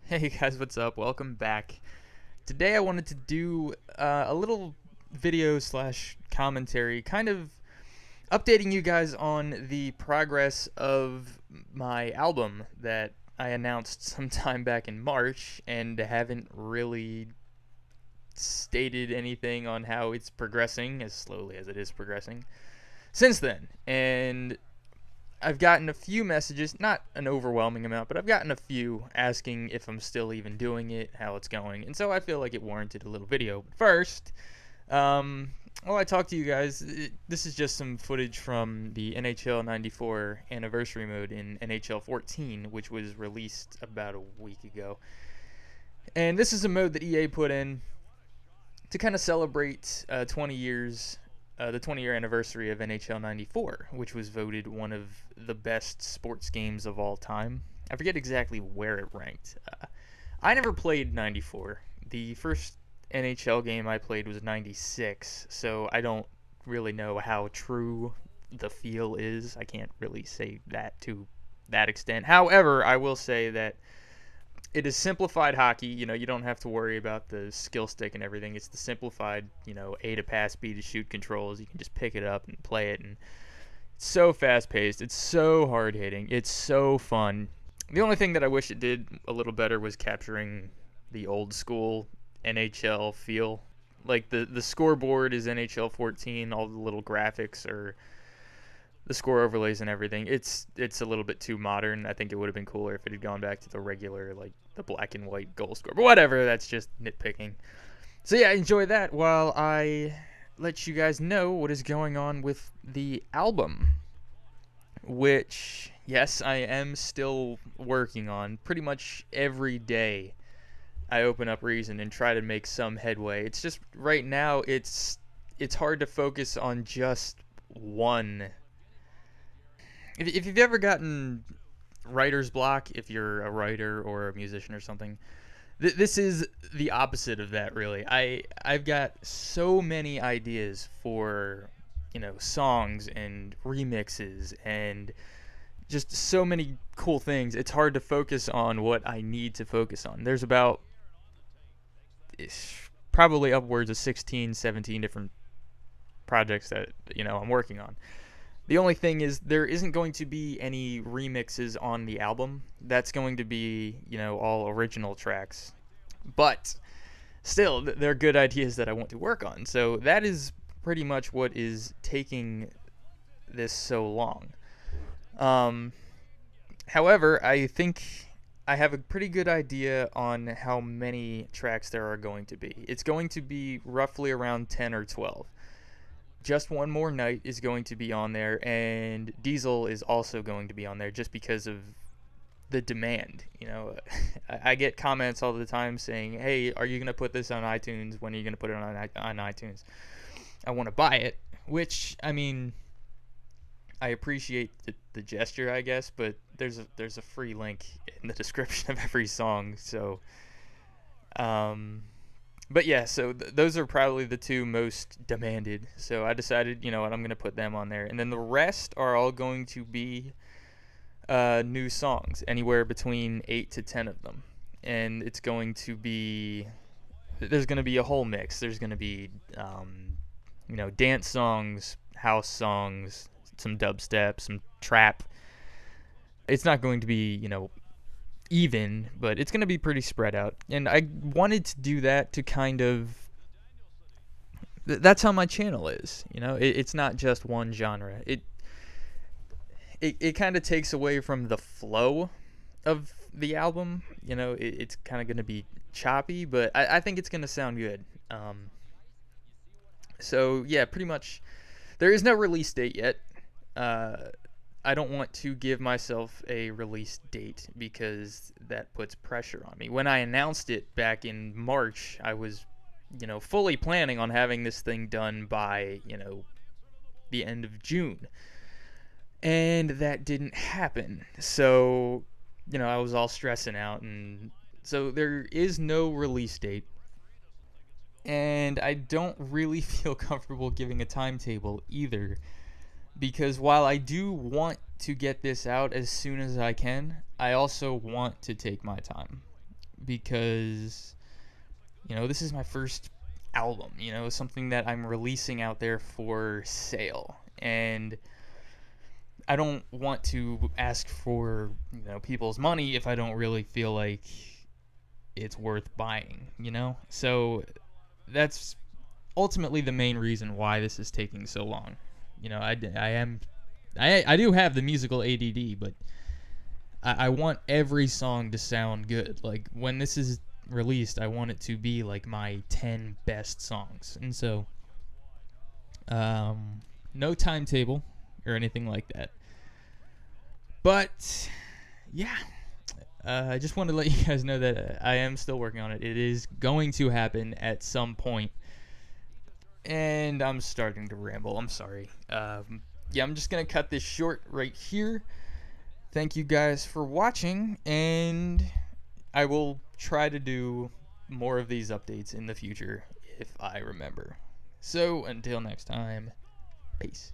Hey guys, what's up? Welcome back. Today I wanted to do a little video slash commentary, kind of updating you guys on the progress of my album that I announced sometime back in March and haven't really stated anything on how it's progressing, as slowly as it is progressing, since then. And I've gotten a few messages, not an overwhelming amount, but I've gotten a few asking if I'm still even doing it, how it's going, and so I feel like it warranted a little video. But first, while I talk to you guys, this is just some footage from the NHL 94 anniversary mode in NHL 14, which was released about a week ago. And this is a mode that EA put in to kind of celebrate 20 years the 20-year anniversary of NHL 94, which was voted one of the best sports games of all time. I forget exactly where it ranked. I never played 94. The first NHL game I played was 96, so I don't really know how true the feel is. I can't really say that to that extent. However, I will say that it is simplified hockey. You don't have to worry about the skill stick and everything. It's the simplified, A to pass, B to shoot controls. You can just pick it up and play it, and it's so fast paced. It's so hard hitting. It's so fun. The only thing that I wish it did a little better was capturing the old school NHL feel. Like the scoreboard is NHL 14. All the little graphics are the score overlays and everything. It's a little bit too modern. I think it would have been cooler if it had gone back to the regular, like the black and white goal score. But whatever, that's just nitpicking. So yeah, enjoy that while I let you guys know what is going on with the album, which, yes, I am still working on. Pretty much every day I open up Reason and try to make some headway. It's just right now it's hard to focus on just one. If you've ever gotten writer's block, if you're a writer or a musician or something, this is the opposite of that, really. I've got so many ideas for, songs and remixes and just so many cool things. It's hard to focus on what I need to focus on. There's about probably upwards of 16, 17 different projects that, I'm working on. The only thing is there isn't going to be any remixes on the album. That's going to be, all original tracks. But still, they're good ideas that I want to work on. So that is pretty much what is taking this so long. However, I think I have a pretty good idea on how many tracks there are going to be. It's going to be roughly around 10 or 12. Just One More Night is going to be on there, and Diesel is also going to be on there just because of the demand. I get comments all the time saying, hey, are you going to put this on iTunes? When are you going to put it on iTunes? I want to buy it, which, I mean, I appreciate the gesture, I guess, but there's a free link in the description of every song, so but yeah, so those are probably the two most demanded. So I decided, what, I'm going to put them on there. And then the rest are all going to be new songs, anywhere between 8 to 10 of them. And it's going to be, there's going to be a whole mix. There's going to be, dance songs, house songs, some dubstep, some trap. It's not going to be, even, but it's going to be pretty spread out. And I wanted to do that to kind of, that's how my channel is. It's not just one genre. It kind of takes away from the flow of the album. It's kind of going to be choppy, but I think it's going to sound good. So yeah, pretty much there is no release date yet. I don't want to give myself a release date because that puts pressure on me. When I announced it back in March, I was, fully planning on having this thing done by, the end of June. And that didn't happen. So, I was all stressing out. And so there is no release date. And I don't really feel comfortable giving a timetable either. Because while I do want to get this out as soon as I can, I also want to take my time. because, this is my first album, something that I'm releasing out there for sale. And I don't want to ask for, people's money if I don't really feel like it's worth buying, So that's ultimately the main reason why this is taking so long. I do have the musical ADD, but I want every song to sound good. Like, when this is released, I want it to be like my 10 best songs. And so, no timetable or anything like that. But, yeah. I just wanted to let you guys know that I am still working on it. It is going to happen at some point. And I'm starting to ramble. I'm sorry. I'm just going to cut this short right here. Thank you guys for watching, and I will try to do more of these updates in the future if I remember. So, until next time, peace.